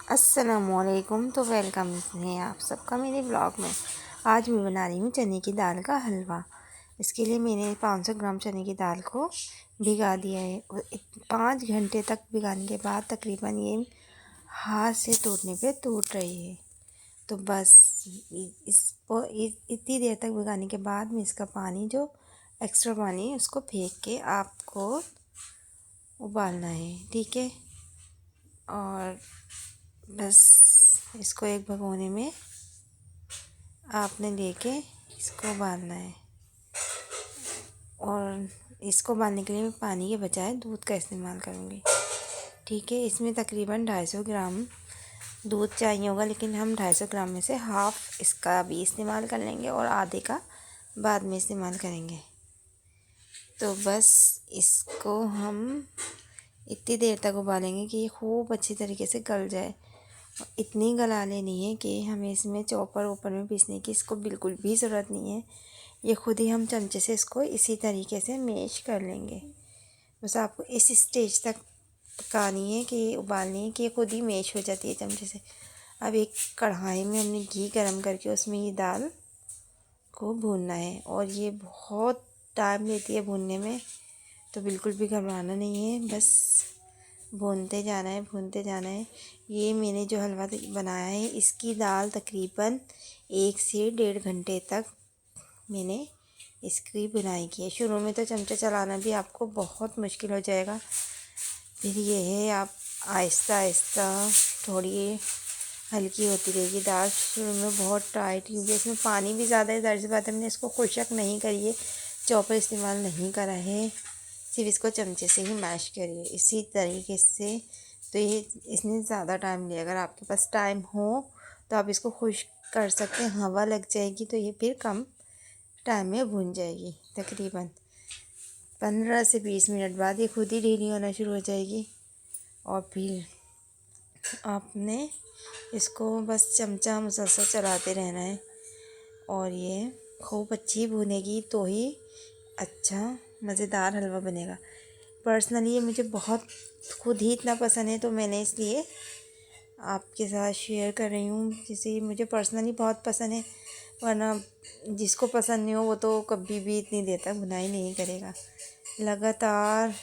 अस्सलामुअलैकुम। तो वेलकम है आप सबका मेरे ब्लॉग में। आज मैं बना रही हूँ चने की दाल का हलवा। इसके लिए मैंने 500 ग्राम चने की दाल को भिगा दिया है और 5 घंटे तक भिगाने के बाद तकरीबन ये हाथ से टूटने पे टूट रही है। तो बस इसको इतनी देर तक भिगाने के बाद में इसका पानी जो एक्स्ट्रा पानी है उसको फेंक के आपको उबालना है, ठीक है। और बस इसको एक भगोने में आपने लेके इसको उबालना है। और इसको उबालने के लिए मैं पानी के बजाय दूध का इस्तेमाल करूँगी, ठीक है। इसमें तकरीबन 250 ग्राम दूध चाहिए होगा, लेकिन हम 250 ग्राम में से हाफ़ इसका भी इस्तेमाल कर लेंगे और आधे का बाद में इस्तेमाल करेंगे। तो बस इसको हम इतनी देर तक उबालेंगे कि ये खूब अच्छी तरीके से गल जाए। इतनी गला लेनी है कि हमें इसमें चॉपर ओपर में पीसने की इसको बिल्कुल भी ज़रूरत नहीं है। ये खुद ही हम चमचे से इसको इसी तरीके से मैश कर लेंगे। बस आपको इस स्टेज तक पकानी है कि उबालनी है कि ये खुद ही मैश हो जाती है चमचे से। अब एक कढ़ाई में हमने घी गरम करके उसमें ये दाल को भूनना है और ये बहुत टाइम लेती है भूनने में। तो बिल्कुल भी घबराना नहीं है, बस भूनते जाना है, भूनते जाना है। ये मैंने जो हलवा बनाया है इसकी दाल तकरीबन 1 से 1.5 घंटे तक मैंने इसकी बुनाई की है। शुरू में तो चमचा चलाना भी आपको बहुत मुश्किल हो जाएगा, फिर ये है आप आहिस्ता आहिस्ता थोड़ी हल्की होती रहेगी दाल। शुरू में बहुत टाइट, क्योंकि इसमें पानी भी ज़्यादा है। ज़ाहिर सी बात है मैंने इसको खुशक नहीं करी है, चॉपर इस्तेमाल नहीं करा है, सिर्फ इसको चमचे से ही मैश करिए इसी तरीके से। तो ये इसमें ज़्यादा टाइम लिया। अगर आपके पास टाइम हो तो आप इसको खुश्क कर सकते हैं, हवा लग जाएगी तो ये फिर कम टाइम में भून जाएगी। तकरीबन 15 से 20 मिनट बाद ये खुद ही ढीली होना शुरू हो जाएगी और फिर आपने इसको बस चमचा मुसलसल चलाते रहना है और ये खूब अच्छी भुनेगी तो ही अच्छा मज़ेदार हलवा बनेगा। पर्सनली ये मुझे बहुत खुद ही इतना पसंद है तो मैंने इसलिए आपके साथ शेयर कर रही हूँ। जैसे मुझे पर्सनली बहुत पसंद है, वरना जिसको पसंद नहीं हो वो तो कभी भी इतनी देर तक बुनाई नहीं करेगा। लगातार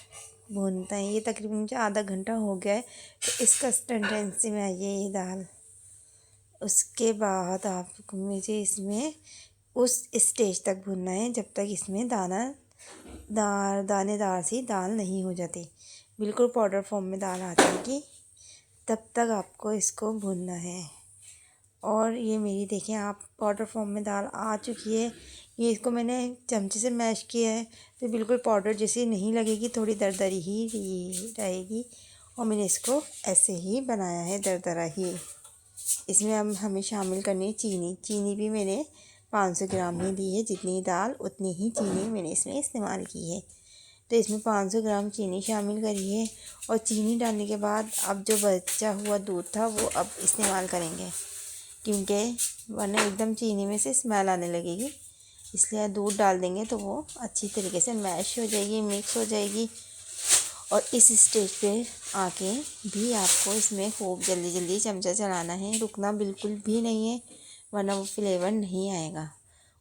भूनता है। ये तकरीबन मुझे आधा घंटा हो गया है। तो इस कंसिस्टेंसी में आई है ये दाल। उसके बाद आपको मुझे इसमें उस स्टेज तक भूनना है जब तक इसमें दानेदार सी दाल नहीं हो जाती, बिल्कुल पाउडर फॉर्म में दाल आ जाएगी, तब तक आपको इसको भूनना है। और ये मेरी देखें आप पाउडर फॉर्म में दाल आ चुकी है। ये इसको मैंने चमचे से मैश किया है तो बिल्कुल पाउडर जैसी नहीं लगेगी, थोड़ी दरदरी ही रहेगी। और मैंने इसको ऐसे ही बनाया है, दरदरा ही। इसमें अब हमें शामिल करनी है चीनी। चीनी भी मैंने 500 ग्राम ही ली है, जितनी दाल उतनी ही चीनी मैंने इसमें इस्तेमाल की है। तो इसमें 500 ग्राम चीनी शामिल करी है और चीनी डालने के बाद अब जो बचा हुआ दूध था वो अब इस्तेमाल करेंगे, क्योंकि वरना एकदम चीनी में से स्मेल आने लगेगी। इसलिए दूध डाल देंगे तो वो अच्छी तरीके से मैश हो जाएगी, मिक्स हो जाएगी। और इस स्टेज पे आके भी आपको इसमें खूब जल्दी जल्दी चमचा चलाना है, रुकना बिल्कुल भी नहीं है, वरना वो फ्लेवर नहीं आएगा।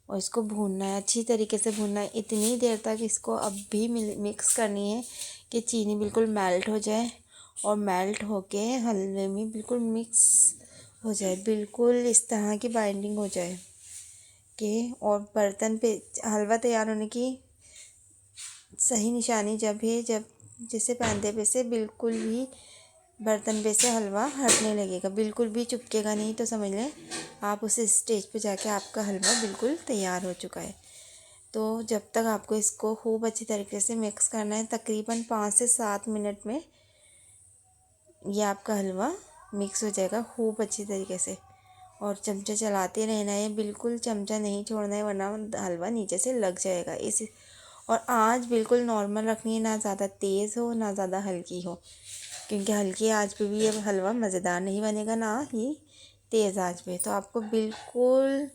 और इसको भूनना है, अच्छी तरीके से भूनना है। इतनी देर तक इसको अब भी मिक्स करनी है कि चीनी बिल्कुल मेल्ट हो जाए और मेल्ट होके हलवे में बिल्कुल मिक्स हो जाए, बिल्कुल इस तरह की बाइंडिंग हो जाए कि और बर्तन पे हलवा तैयार होने की सही निशानी जब है जब जैसे पैंदे पे से बिल्कुल भी बर्तन पे से हलवा हटने लगेगा, बिल्कुल भी चिपकेगा नहीं, तो समझ लें आप उस स्टेज पे जाके आपका हलवा बिल्कुल तैयार हो चुका है। तो जब तक आपको इसको खूब अच्छी तरीके से मिक्स करना है, तकरीबन 5 से 7 मिनट में ये आपका हलवा मिक्स हो जाएगा खूब अच्छी तरीके से। और चमचा चलाते रहना है, बिल्कुल चमचा नहीं छोड़ना है, वरना हलवा नीचे से लग जाएगा। इस और आँच बिल्कुल नॉर्मल रखनी है, ना ज़्यादा तेज़ हो ना ज़्यादा हल्की हो, क्योंकि हल्की आंच पे भी ये हलवा मज़ेदार नहीं बनेगा, ना ही तेज़ आंच पे। तो आपको बिल्कुल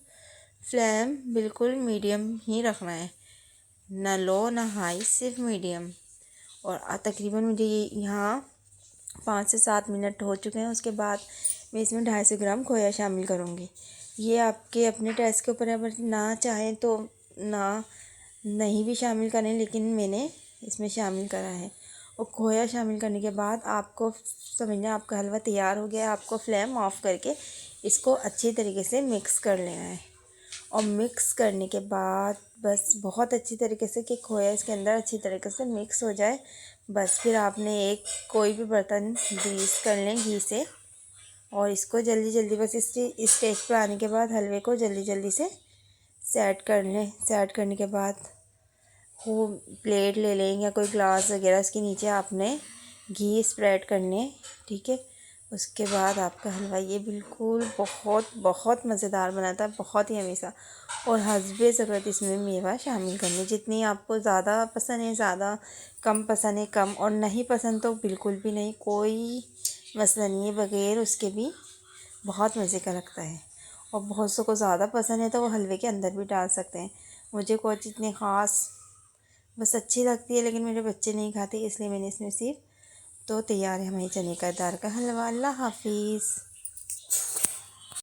फ्लेम बिल्कुल मीडियम ही रखना है, ना लो ना हाई, सिर्फ मीडियम। और तकरीबन मुझे ये यहाँ 5 से 7 मिनट हो चुके हैं। उसके बाद मैं इसमें 250 ग्राम खोया शामिल करूँगी। ये आपके अपने टेस्ट के ऊपर है, अगर ना चाहें तो ना नहीं भी शामिल करें, लेकिन मैंने इसमें शामिल करा है। और खोया शामिल करने के बाद आपको समझना आपका हलवा तैयार हो गया है। आपको फ्लेम ऑफ करके इसको अच्छी तरीके से मिक्स कर लेना है। और मिक्स करने के बाद बस बहुत अच्छी तरीके से कि खोया इसके अंदर अच्छी तरीके से मिक्स हो जाए, बस फिर आपने एक कोई भी बर्तन ग्रीस कर लें घी से। और इसको जल्दी जल्दी बस इस स्टेज पर आने के बाद हलवे को जल्दी जल्दी से सेट कर लें। सेट करने के बाद वो प्लेट ले लें या कोई ग्लास वगैरह, उसके नीचे आपने घी स्प्रेड करने, ठीक है। उसके बाद आपका हलवा ये बिल्कुल बहुत बहुत मज़ेदार बनाता है, बहुत ही हमेशा। और हस्बे ज़रूरत इसमें मेवा शामिल करनी, जितनी आपको ज़्यादा पसंद है ज़्यादा, कम पसंद है कम, और नहीं पसंद तो बिल्कुल भी नहीं, कोई मसला नहीं है, बग़ैर उसके भी बहुत मज़े का लगता है। और बहुत सौ को ज़्यादा पसंद है तो वो हलवे के अंदर भी डाल सकते हैं। मुझे कोई चीज़ इतनी ख़ास बस अच्छी लगती है, लेकिन मेरे बच्चे नहीं खाते, इसलिए मैंने इसमें सिर्फ तो तैयार है हमारी चने का दाल का हलवा। अल्लाह हाफिज़।